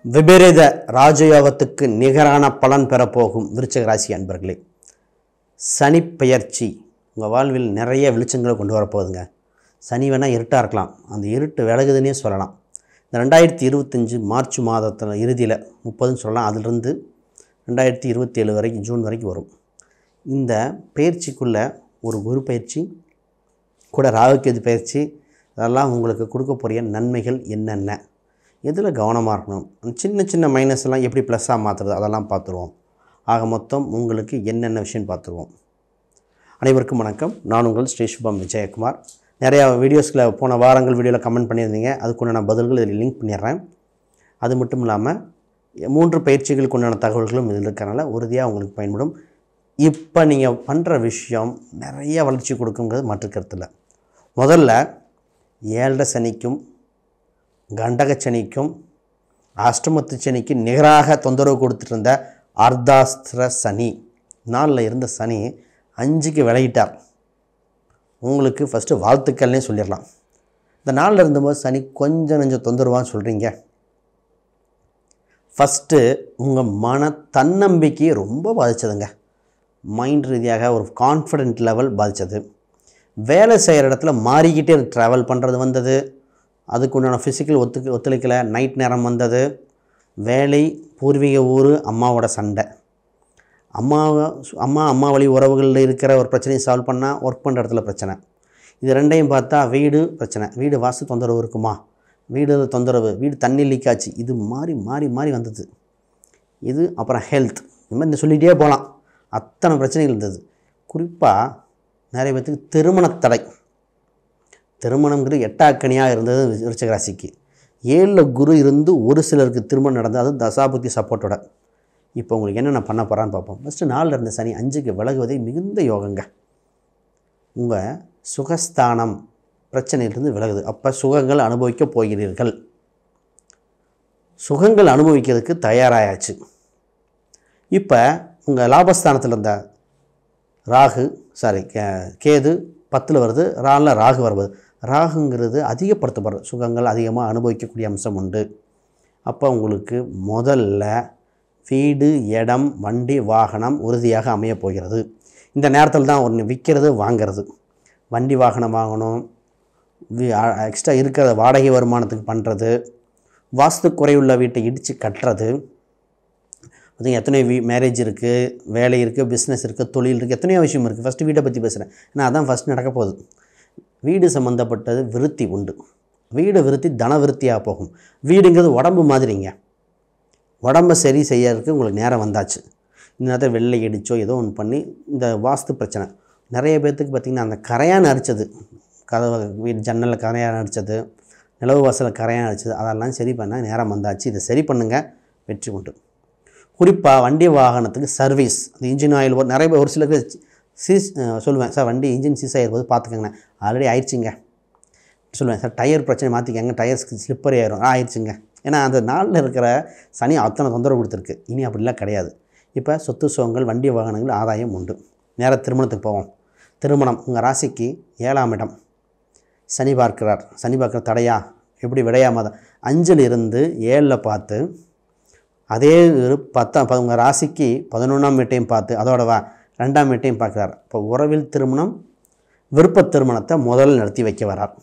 விபரீத ராஜயோகத்துக்கு நிகரான பலன் பெறப்போகும் விருச்சிக ராசி அன்பர்களே, சனி பெயர்ச்சி உங்கள் வாழ்வில் நிறைய வெளிச்சங்களை கொண்டு வரப்போகுதுங்க. சனி வேணால் இருட்டாக இருக்கலாம், அந்த இருட்டு விலகுதுன்னே சொல்லலாம். இந்த 2025 மார்ச் மாதத்தில் இறுதியில் 30ன்னு சொல்லலாம். அதிலிருந்து 2027 வரைக்கும் ஜூன் வரைக்கும் வரும். இந்த பயிற்சிக்குள்ளே ஒரு குரு பயிற்சி கூட ராகுகேது பயிற்சி, அதெல்லாம் உங்களுக்கு கொடுக்க போகிற நன்மைகள் என்னென்ன, எதில் கவனமாக இருக்கணும், சின்ன சின்ன மைனஸ்லாம் எப்படி ப்ளஸ்ஸாக மாற்றுறது அதெல்லாம் பார்த்துருவோம். ஆக மொத்தம் உங்களுக்கு என்னென்ன விஷயம் பார்த்துருவோம். அனைவருக்கும் வணக்கம். நான் உங்கள் ஸ்ரீ சுபம் விஜயகுமார். நிறையா வீடியோஸில் போன வாரங்கள் வீடியோவில் கமெண்ட் பண்ணியிருந்தீங்க, அதுக்குண்டான பதில்கள் இதில் லிங்க் பண்ணிடுறேன். அது மட்டும் இல்லாமல் 3 பயிற்சிகளுக்கு உண்டான தகவல்களும் இதில் இருக்கிறனால உறுதியாக உங்களுக்கு பயன்படும். இப்போ நீங்கள் பண்ணுற விஷயம் நிறைய வளர்ச்சி கொடுக்குங்கிறது மாற்று கருத்தில். முதல்ல 7 சனிக்கும் கண்டக சனிக்கும் அஷ்டமத்து சனிக்கு நிகராக தொந்தரவு கொடுத்துட்டு இருந்த அர்த்தாஸ்திர சனி 4ல் இருந்த சனி 5க்கு விலகிட்டார். உங்களுக்கு ஃபஸ்ட்டு வாழ்த்துக்கள்னே சொல்லிடலாம். இந்த 4ல் இருந்தபோது சனி கொஞ்சம் தொந்தரவான்னு சொல்கிறீங்க. ஃபஸ்ட்டு உங்கள் மன தன்னம்பிக்கையை ரொம்ப பாதித்ததுங்க. மைண்ட் ரீதியாக ஒரு கான்ஃபிடென்ட் லெவல் பாதித்தது. வேலை செய்கிற இடத்துல மாறிக்கிட்டே ட்ராவல் பண்ணுறது வந்தது. அதுக்கு உண்டான ஃபிசிக்கல் ஒத்துழைக்கலை. நைட் நேரம் வந்தது. வேலை, பூர்வீக ஊர், அம்மாவோட சண்டை, அம்மா வழி உறவுகளில் இருக்கிற ஒரு பிரச்சனையை சால்வ் பண்ணால் ஒர்க் பண்ணுற இடத்துல பிரச்சனை. இது ரெண்டையும் பார்த்தா வீடு பிரச்சனை, வீடு வாசு தொந்தரவு இருக்குமா, வீடு தொந்தரவு, வீடு தண்ணி லீக்காச்சு, இது மாறி வந்தது. இது அப்புறம் ஹெல்த், இந்த மாதிரி சொல்லிகிட்டே போகலாம். அத்தனை பிரச்சனைகள் இருந்தது. குறிப்பாக நிறைய பேர்த்துக்கு திருமண தடை, திருமணங்கிறது 8ஆக்கணியாக இருந்தது விருச்சிக ராசிக்கு. 7ல் குரு இருந்து ஒரு சிலருக்கு திருமணம் நடந்தது, அது தசாபுத்தி சப்போர்ட்டோட. இப்போ உங்களுக்கு என்னென்ன பண்ண போகிறான்னு பார்ப்போம். ஃபஸ்ட்டு 4ல் இருந்த சனி 5க்கு விலகுவதே மிகுந்த யோகங்க. உங்கள் சுகஸ்தானம் பிரச்சனையிலிருந்து விலகுது. அப்போ சுகங்கள் அனுபவிக்க போகிறீர்கள். சுகங்கள் அனுபவிக்கிறதுக்கு தயாராகியாச்சு. இப்போ உங்கள் லாபஸ்தானத்தில் இருந்த கேது 10ல் வருது, 4ல் ராகு வருவது. ராகுங்கிறது அதிகப்படுத்தப்படுறது, சுகங்கள் அதிகமாக அனுபவிக்கக்கூடிய அம்சம் உண்டு. அப்போ உங்களுக்கு முதல்ல வீடு, இடம், வண்டி, வாகனம் உறுதியாக அமைய போகிறது. இந்த நேரத்தில் தான் ஒன்று விற்கிறது, வாங்கிறது. வண்டி வாகனம் வாங்கணும், எக்ஸ்ட்ரா இருக்கிற வாடகை வருமானத்துக்கு பண்ணுறது, வாஸ்து குறையுள்ள வீட்டை இடித்து கட்டுறது. பார்த்திங்க எத்தனையோ மேரேஜ் இருக்குது, வேலை இருக்குது, பிஸ்னஸ் இருக்குது, தொழில் இருக்குது, எத்தனையோ விஷயம் இருக்குது. ஃபஸ்ட்டு வீட்டை பற்றி பேசுகிறேன், ஏன்னா அதான் ஃபஸ்ட் நடக்க போகுது. வீடு சம்மந்தப்பட்டது விருத்தி உண்டு. வீடு விருத்தி தன விருத்தியாக போகும். வீடுங்கிறது உடம்பு மாதிரிங்க. உடம்பை சரி செய்யறதுக்கு உங்களுக்கு நேரம் வந்தாச்சு. இந்த நேரத்தில் வெள்ளை அடிச்சோ ஏதோ ஒன்று பண்ணி இந்த வாஸ்து பிரச்சனை நிறைய பேர்த்துக்கு பார்த்திங்கன்னா அந்த கரையான் அரிச்சது, கதவை வீடு ஜன்னலில் கரையான் அரிச்சது, நிலவு வாசலில் கரையான் அரிச்சது, அதெல்லாம் சரி பண்ணால் நேரம் வந்தாச்சு. இதை சரி பண்ணுங்கள், வெற்றி உண்டு. குறிப்பாக வண்டி வாகனத்துக்கு சர்வீஸ், அந்த இன்ஜின் ஆயில் நிறைய பேர் ஒரு சிலருக்கு சொல்லுவேன், சார் வண்டி இன்ஜின் சீஸ் ஆகிருப்போது பார்த்துக்கங்கண்ணே, ஆல்ரெடி ஆயிடுச்சுங்க சொல்லுவேன். சார் டயர் பிரச்சனை மாற்றிக்கங்க, டயர் ஸ்லிப்பர் ஆயிடுச்சுங்க. ஏன்னா அந்த 4ல் இருக்கிற சனி அத்தனை தொந்தரவு கொடுத்துருக்கு. இனி அப்படிலாம் கிடையாது. இப்போ சொத்து சுகங்கள், வண்டி வாகனங்கள், ஆதாயம் உண்டு. நேராக திருமணத்துக்கு போவோம். திருமணம் உங்கள் ராசிக்கு 7ஆம் இடம் சனி பார்க்கிறார். சனி பார்க்குற தடையா எப்படி விடையாம 5ல் இருந்து 7ல் பார்த்து, அதே ஒரு 10 உங்கள் ராசிக்கு 11ஆம் வீட்டையும் பார்த்து, அதோட 2ஆம் வீட்டையும் பார்க்குறார். இப்போ உறவில் திருமணம், விருப்ப திருமணத்தை முதல்ல நடத்தி வைக்க வரார்.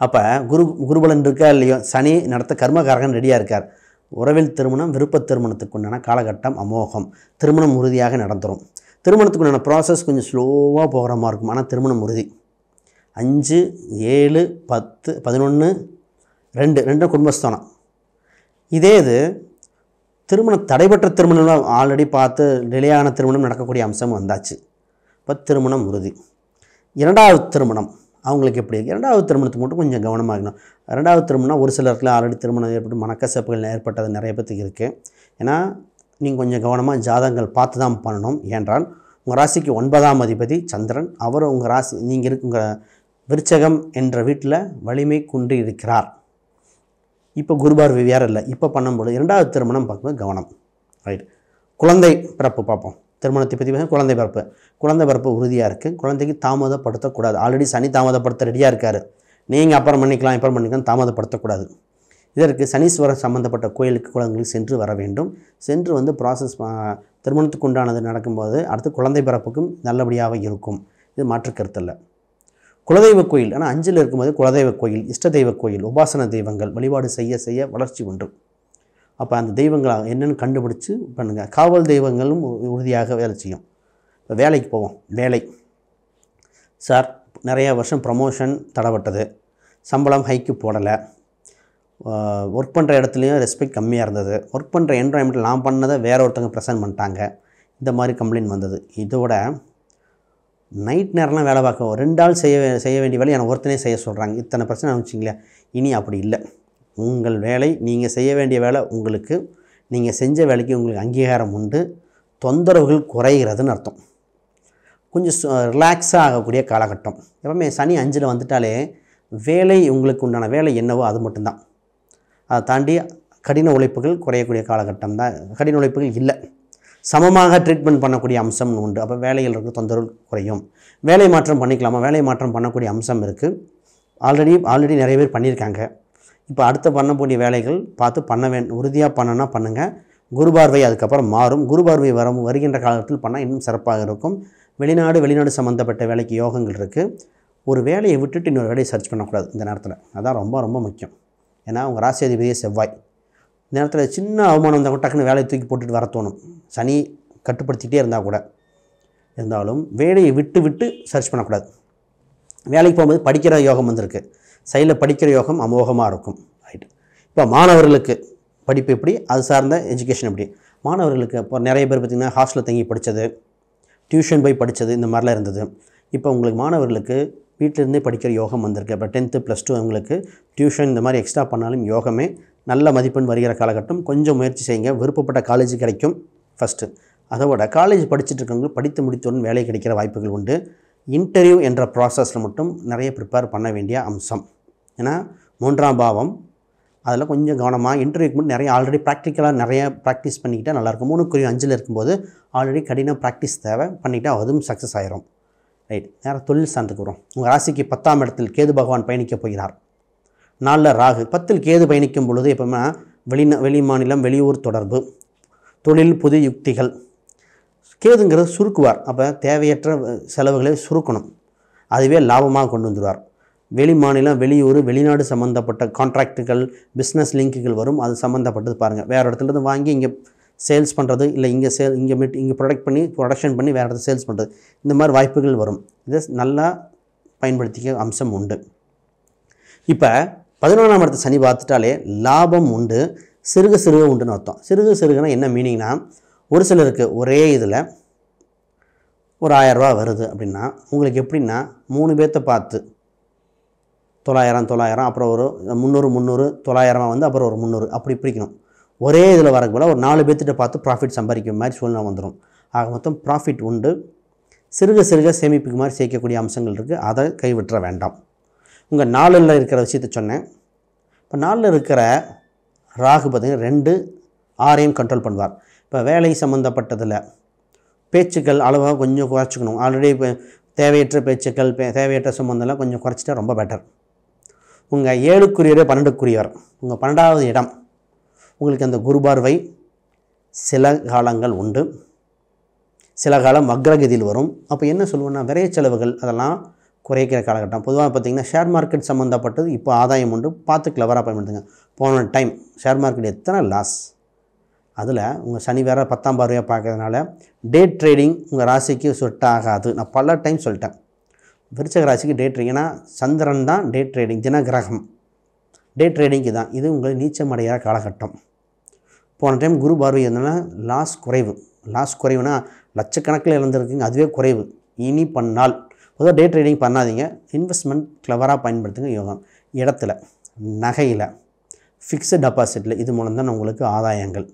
அப்போ குருபலன் இருக்கா இல்லையோ, சனி நடத்த கர்மகாரகன் ரெடியாக இருக்கார். உறவில் திருமணம், விருப்ப திருமணத்துக்கு உண்டான காலகட்டம் அமோகம். திருமணம் உறுதியாக நடந்துடும். திருமணத்துக்கு உண்டான ப்ராசஸ் கொஞ்சம் ஸ்லோவாக போகிற மாதிரி இருக்கும், ஆனால் திருமணம் உறுதி. 5, 7, 10, 11, 2 குடும்பஸ்தானம். இதே இது திருமணம் தடைபெற்ற திருமணம் ஆல்ரெடி பார்த்து டிலேயான திருமணம் நடக்கக்கூடிய அம்சம் வந்தாச்சு. இப்போ திருமணம் உறுதி. 2வது திருமணம் அவங்களுக்கு எப்படி? 2வது திருமணத்துக்கு மட்டும் கொஞ்சம் கவனமாக இருக்கணும். 2வது திருமணம் ஒரு சிலருக்குல ஆல்ரெடி திருமணம் ஏற்பட்டு மனக்கசப்புகள் ஏற்பட்டது நிறைய பேத்துக்கு இருக்குது. ஏன்னா நீங்கள் கொஞ்சம் கவனமாக ஜாதகங்கள் பார்த்து தான் பண்ணணும். ஏன்றால் உங்கள் ராசிக்கு 9ஆம் அதிபதி சந்திரன், அவர் உங்கள் ராசி நீங்கள் உங்கள் விருச்சகம் என்ற வீட்டில் வலிமை குன்றி இருக்கிறார். இப்போ குருபார்வை வேறு இல்லை. இப்போ பண்ணும்போது 2வது திருமணம் பார்க்கும்போது கவனம். ரைட். குழந்தை பிறப்பு பார்ப்போம். திருமணத்தை பற்றி குழந்தை பிறப்பு உறுதியாக இருக்குது. குழந்தைக்கு தாமதப்படுத்தக்கூடாது. ஆல்ரெடி சனி தாமதப்படுத்த ரெடியாக இருக்கார். நீங்கள் அப்புறம் பண்ணிக்கலாம் தாமதப்படுத்தக்கூடாது. இதற்கு சனீஸ்வரர் சம்பந்தப்பட்ட கோயிலுக்கு குளங்களுக்கு சென்று வர வேண்டும். சென்று வந்து ப்ராசஸ் திருமணத்துக்கு உண்டானது நடக்கும்போது அடுத்து குழந்தை பிறப்புக்கும் நல்லபடியாக இருக்கும். இது மாற்று கருத்தல்ல. குலதெய்வ கோயில், ஆனால் 5ல் இருக்கும்போது குலதெய்வ கோயில், இஷ்ட தெய்வ கோயில், உபாசன தெய்வங்கள் வழிபாடு செய்ய செய்ய வளர்ச்சி உண்டு. அப்போ அந்த தெய்வங்களை என்னென்னு கண்டுபிடிச்சி பண்ணுங்கள். காவல் தெய்வங்களும் உறுதியாக வேலை செய்யும். இப்போ வேலைக்கு போவோம். வேலை சார் நிறையா வருஷம் ப்ரமோஷன் தடைப்பட்டது, சம்பளம் ஹைக்கு போடலை, ஒர்க் பண்ணுற இடத்துலையும் ரெஸ்பெக்ட் கம்மியாக இருந்தது, ஒர்க் பண்ணுற என்வரான்மெண்ட்டில் நான் பண்ணதை வேற ஒருத்தவங்க ப்ரெசென்ட் பண்ணிட்டாங்க, இந்த மாதிரி கம்ப்ளைண்ட் வந்தது. இதோட நைட் நேரம்லாம் வேலை பார்க்க 2 ஆள் செய்ய வேண்டிய வேலை எனக்கு ஒருத்தனே செய்ய சொல்கிறாங்க. இத்தனை பிரச்சனை வச்சிங்களேன். இனி அப்படி இல்லை. உங்கள் வேலை, நீங்கள் செய்ய வேண்டிய வேலை உங்களுக்கு, நீங்கள் செஞ்ச வேலைக்கு உங்களுக்கு அங்கீகாரம் உண்டு, தொந்தரவுகள் குறைகிறதுன்னு அர்த்தம். கொஞ்சம் ரிலாக்ஸாக ஆகக்கூடிய காலகட்டம். எப்பவுமே சனி 5ல் வந்துட்டாலே வேலை, உங்களுக்கு உண்டான வேலை என்னவோ அது மட்டும்தான். அதை தாண்டி கடின உழைப்புகள் குறையக்கூடிய காலகட்டம் தான். கடின உழைப்புகள் இல்லை, சமமாக ட்ரீட்மெண்ட் பண்ணக்கூடிய அம்சம் உண்டு. அப்போ வேலையில் இருக்க தொந்தரவு குறையும். வேலை மாற்றம் பண்ணிக்கலாமா? வேலை மாற்றம் பண்ணக்கூடிய அம்சம் இருக்குது. ஆல்ரெடி நிறைய பேர் பண்ணியிருக்காங்க. இப்போ அடுத்த பண்ணக்கூடிய வேலைகள் பார்த்து உறுதியாக பண்ணனா பண்ணுங்கள். குரு பார்வை அதுக்கப்புறம் மாறும். குரு பார்வை வருகின்ற காலத்தில் பண்ணால் இன்னும் சிறப்பாக இருக்கும். வெளிநாடு சம்மந்தப்பட்ட வேலைக்கு யோகங்கள் இருக்குது. ஒரு வேலையை விட்டுட்டு இன்னொரு வேலையை சர்ச் பண்ணக்கூடாது இந்த நேரத்தில். அதான் ரொம்ப ரொம்ப முக்கியம். ஏன்னா உங்கள் ராசி அதிபதியே செவ்வாய். இந்த நேரத்தில் சின்ன அவமானம் இருந்தால் கூட டக்குன்னு வேலையை தூக்கி போட்டுட்டு வர தோணும். சனி கட்டுப்படுத்திகிட்டே இருந்தாலும் வேலையை விட்டு சர்ச் பண்ணக்கூடாது. வேலைக்கு போகும்போது படிக்கிற யோகம் வந்திருக்கு. சைடில் படிக்கிற யோகம் அமோகமாக இருக்கும். ரைட்டு. இப்போ மாணவர்களுக்கு படிப்பு எப்படி, அது சார்ந்த எஜுகேஷன் எப்படி. மாணவர்களுக்கு இப்போ நிறைய பேர் பார்த்திங்கன்னா ஹாஸ்டலில் தங்கி படித்தது, டியூஷன் போய் படித்தது, இந்த மாதிரிலாம் இருந்தது. இப்போ உங்களுக்கு மாணவர்களுக்கு வீட்டிலேருந்தே படிக்கிற யோகம் வந்திருக்கு. இப்போ 10th +2 அவங்களுக்கு டியூஷன் இந்த மாதிரி எக்ஸ்ட்ரா பண்ணாலும் யோகமே. நல்ல மதிப்பெண் வருகிற காலகட்டம். கொஞ்சம் முயற்சி செய்யுங்க. விருப்பப்பட்ட காலேஜ் கிடைக்கும் ஃபஸ்ட்டு. அதோட காலேஜ் படிச்சுட்டு இருக்கவங்க படித்து முடித்தவுடன் வேலை கிடைக்கிற வாய்ப்புகள் உண்டு. இன்டர்வியூ என்ற ப்ராசஸில் மட்டும் நிறைய ப்ரிப்பேர் பண்ண வேண்டிய அம்சம். ஏன்னா 3ஆம் பாவம், அதில் கொஞ்சம் கவனமாக இன்டர்வியூக்கு மட்டும் நிறைய ஆல்ரெடி ப்ராக்டிக்கலாக ப்ராக்டிஸ் பண்ணிக்கிட்டால் நல்லாயிருக்கும். 3 5ல் இருக்கும்போது ஆல்ரெடி கடின ப்ராக்டிஸ் தேவை, பண்ணிக்கிட்டால் அதுவும் சக்ஸஸ் ஆகிரும். ரைட். நேரம் தொழில் சார்ந்துக்கு வரும். உங்கள் ராசிக்கு 10ஆம் இடத்தில் கேது பகவான் பயணிக்கப் போகிறார். 4ல் ராகு. 10ல் கேது பயணிக்கும் பொழுது எப்பவுமே வெளி மாநிலம், வெளியூர் தொடர்பு, தொழில், புது யுக்திகள். கேதுங்கிறது சுருக்குவார். அப்போ தேவையற்ற செலவுகளை சுருக்கணும், அதுவே லாபமாக கொண்டு வந்துடுவார். வெளி மாநிலம், வெளியூர், வெளிநாடு சம்மந்தப்பட்ட கான்ட்ராக்டுகள், பிஸ்னஸ் லிங்க்குகள் வரும். அது சம்மந்தப்பட்டது பாருங்கள். வேறு இடத்துலேருந்து வாங்கி இங்கே சேல்ஸ் பண்ணுறது, இல்லை இங்கே ப்ரொடக்ஷன் பண்ணி வேறு இடத்துல சேல்ஸ் பண்ணுறது, இந்த மாதிரி வாய்ப்புகள் வரும். இதை நல்லா பயன்படுத்திக்க அம்சம் உண்டு. இப்போ 11ஆம் இடத்து சனி பார்த்துட்டாலே லாபம் உண்டு, சிறுக உண்டுன்னு அர்த்தம். சிறுகனா என்ன மீனிங்னா, ஒரு சிலருக்கு ஒரே இதில் ஒரு 1000 ரூபா வருது அப்படின்னா உங்களுக்கு எப்படின்னா 3 பேர்த்த பார்த்து 900 அப்புறம் ஒரு 300 900 வந்து அப்புறம் ஒரு 300 அப்படி பிரிக்கணும். ஒரே இதில் வரக்கு போல் ஒரு 4 பேர்த்திட்ட பார்த்து ப்ராஃபிட் சம்பாதிக்கிற மாதிரி சூழ்நிலை வந்துடும். ஆக மொத்தம் ப்ராஃபிட் உண்டு. சிறுக சேமிப்புக்கு மாதிரி சேர்க்கக்கூடிய அம்சங்கள் இருக்குது. அதை கைவிட்டுற வேண்டாம். உங்கள் 4ல் இருக்கிற விஷயத்தை சொன்னேன். இப்போ 4ல் இருக்கிற ராகு பார்த்திங்கன்னா 2 6ஐயும் கண்ட்ரோல் பண்ணுவார். இப்போ வேலை சம்மந்தப்பட்டதில் பேச்சுக்கள் அளவாக கொஞ்சம் குறைச்சிக்கணும். ஆல்ரெடி இப்போ தேவையற்ற பேச்சுக்கள், தேவையற்ற சம்மந்தம்லாம் கொஞ்சம் குறைச்சிட்டா ரொம்ப பெட்டர். உங்கள் 7க்குரியவர் 12க்குரியவர், உங்கள் 12வது இடம், உங்களுக்கு அந்த குரு பார்வை சில காலங்கள் உண்டு, சில காலம் வக்ரகதியில் வரும். அப்போ என்ன சொல்லுவோன்னா, விரைய செலவுகள் அதெல்லாம் குறைக்கிற காலகட்டம். பொதுவாக பார்த்திங்கன்னா ஷேர் மார்க்கெட் சம்மந்தப்பட்டது இப்போ ஆதாயம் உண்டு, பார்த்து கிளவராக பயன்படுத்துங்க. போன டைம் ஷேர் மார்க்கெட் எத்தனை லாஸ், அதில் உங்கள் சனி வேறு 10ஆம் பார்வையாக பார்க்கறதுனால டே ட்ரேடிங் உங்கள் ராசிக்கு செட் ஆகாது. நான் பல டைம் சொல்லிட்டேன். விருச்சக ராசிக்கு டே ட்ரேடிங், ஏன்னா சந்திரன் தான் டே ட்ரேடிங், தினகிரகம் டே ட்ரேடிங்கு தான். இது உங்கள் நீச்சமடைகிற காலகட்டம். போன டைம் குரு பார்வை இருந்ததுன்னா லாஸ் குறைவுனா லட்சக்கணக்கில் இழந்திருக்குங்க, அதுவே குறைவு. இனி பண்ணால் பொதுவாக டே ட்ரேடிங் பண்ணாதீங்க. இன்வெஸ்ட்மெண்ட் கிளவராக பயன்படுத்துங்க. யோகம் இடத்துல, நகையில், ஃபிக்ஸட் டெபாசிட்டில், இது மூலம் தான் உங்களுக்கு ஆதாயங்கள்.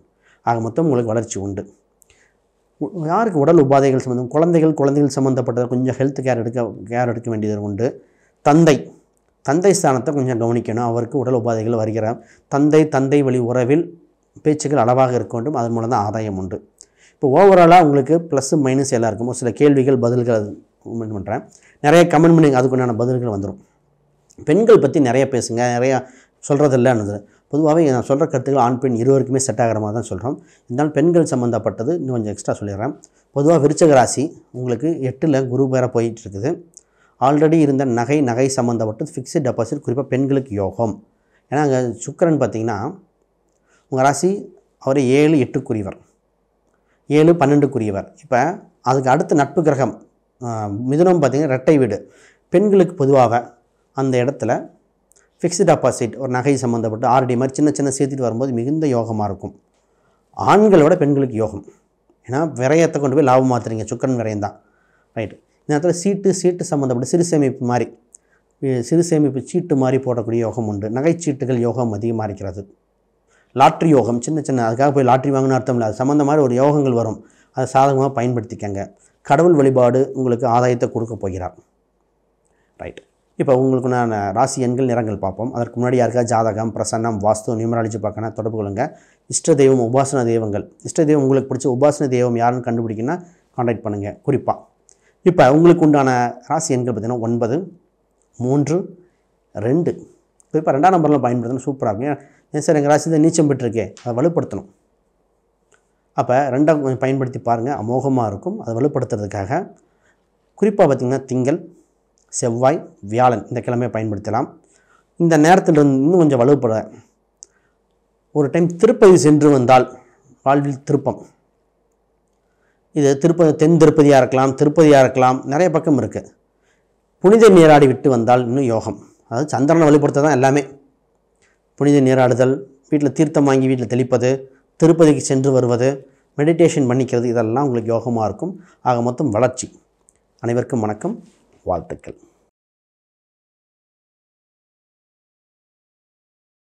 ஆக மொத்தம் உங்களுக்கு வளர்ச்சி உண்டு. யாருக்கு உடல் உபாதைகள் சம்மந்தம், குழந்தைகள் சம்மந்தப்பட்டது கொஞ்சம் ஹெல்த் கேர் எடுக்க வேண்டியது உண்டு. தந்தை ஸ்தானத்தை கொஞ்சம் கவனிக்கணும். அவருக்கு உடல் உபாதைகள் வருகிற தந்தை வழி உறவில் பேச்சுக்கள் அளவாக இருக்க வேண்டும். அதன் மூலம் தான் ஆதாயம் உண்டு. இப்போ ஓவராலாக உங்களுக்கு ப்ளஸ் மைனஸ் எல்லாம் இருக்கும். ஒரு சில கேள்விகள் பதில்கள் கமெண்ட் பண்ணுறேன், நிறைய கமெண்ட் பண்ணி அதுக்குண்டான பதில்கள் வந்துடும். பெண்கள் பற்றி நிறைய பேசுங்க, நிறையா சொல்கிறதில்லன்னு. பொதுவாகவே நான் சொல்கிற கருத்துக்கள் ஆண் பெண் இருவருக்குமே செட் ஆகிற மாதிரி தான் சொல்கிறோம். இருந்தாலும் பெண்கள் சம்மந்தப்பட்டது இன்னும் கொஞ்சம் எக்ஸ்ட்ரா சொல்லிடுறேன். பொதுவாக விருச்சிக ராசி உங்களுக்கு 8ல் குரு வேற போயிட்டு இருக்குது. ஆல்ரெடி இருந்த நகை சம்மந்தப்பட்டது ஃபிக்ஸட் டெபாசிட் குறிப்பாக பெண்களுக்கு யோகம். ஏன்னா அங்கே சுக்கிரன் பார்த்திங்கன்னா உங்கள் ராசி அவர் 7, 8க்குரியவர், 7, 12க்குரியவர். இப்போ அதுக்கு அடுத்த நட்பு கிரகம் மிதுனம் பார்த்திங்கன்னா ரெட்டை வீடு. பெண்களுக்கு பொதுவாக அந்த இடத்துல ஃபிக்ஸ்டு டெபாசிட் ஒரு நகை சம்மந்தப்பட்டு ஆர்டி மாதிரி சின்ன சின்ன சேர்த்துட்டு வரும்போது மிகுந்த யோகமாக இருக்கும். ஆண்களை விட பெண்களுக்கு யோகம். ஏன்னா விரயத்தை கொண்டு போய் லாபம் மாற்றுறீங்க, சுக்கரன் விரயம் தான். ரைட்டு. இந்த நேரத்தில் சீட்டு சம்மந்தப்பட்ட சிறு சேமிப்பு மாதிரி சிறு சேமிப்பு சீட்டு மாதிரி போடக்கூடிய யோகம் உண்டு. நகைச்சீட்டுகள் யோகம் அதிகமாக இருக்கிறது. லாட்ரி யோகம் சின்ன அதுக்காக போய் லாட்ரி வாங்கணும்னு அர்த்தம் இல்லை. அது சம்மந்த மாதிரி ஒரு யோகங்கள் வரும். அதை சாதகமாக பயன்படுத்திக்கங்க. கடவுள் வழிபாடு உங்களுக்கு ஆதாயத்தை கொடுக்க போகிறார். ரைட். இப்போ உங்களுக்கு நான் ராசி எண்கள் நிறங்கள் பார்ப்போம். அதற்கு முன்னாடி யாருக்கா ஜாதகம், பிரசன்னம், வாஸ்து, நியூமராலஜி பார்க்கணும் தொடர்பு கொள்ளுங்கள். இஷ்ட தெய்வம், உபாசன தெய்வங்கள், இஷ்ட தெய்வம் உங்களுக்கு பிடிச்ச உபாசன தெய்வம் யாருன்னு கண்டுபிடிக்கணும்னா கான்டாக்ட் பண்ணுங்கள் குறிப்பாக. இப்போ உங்களுக்கு உண்டான ராசி எண்கள் பார்த்திங்கன்னா 9, 3, 2. குறிப்பாக 2ஆம் நம்பரில் பயன்படுத்தணும், சூப்பராக இருக்கும். ஏன் சார் எங்கள் ராசி தான் நீச்சம் பெற்றிருக்கே, அதை வலுப்படுத்தணும். அப்போ 2ஆம் பயன்படுத்தி பாருங்கள், அமோகமாக இருக்கும். அதை வலுப்படுத்துறதுக்காக குறிப்பாக பார்த்திங்கன்னா திங்கள், செவ்வாய், வியாழன் இந்த கிழமையை பயன்படுத்தலாம். இந்த நேரத்தில் இன்னும் கொஞ்சம் வலுப்பட ஒரு டைம் திருப்பதி சென்று வந்தால் வாழ்வில் திருப்பம். இது தென் திருப்பதியாக இருக்கலாம், திருப்பதியாக இருக்கலாம், நிறைய பக்கம் இருக்குது. புனித நீராடி விட்டு வந்தால் இன்னும் யோகம். அதாவது சந்திரனை வழிபடுத்த தான் எல்லாமே. புனித நீராடுதல், வீட்டில் தீர்த்தம் வாங்கி வீட்டில் தெளிப்பது, திருப்பதிக்கு சென்று வருவது, மெடிடேஷன் பண்ணிக்கிறது, இதெல்லாம் உங்களுக்கு யோகமாக இருக்கும். ஆக மொத்தம் வளர்ச்சி. அனைவருக்கும் வணக்கம், வாழ்த்துக்கள்.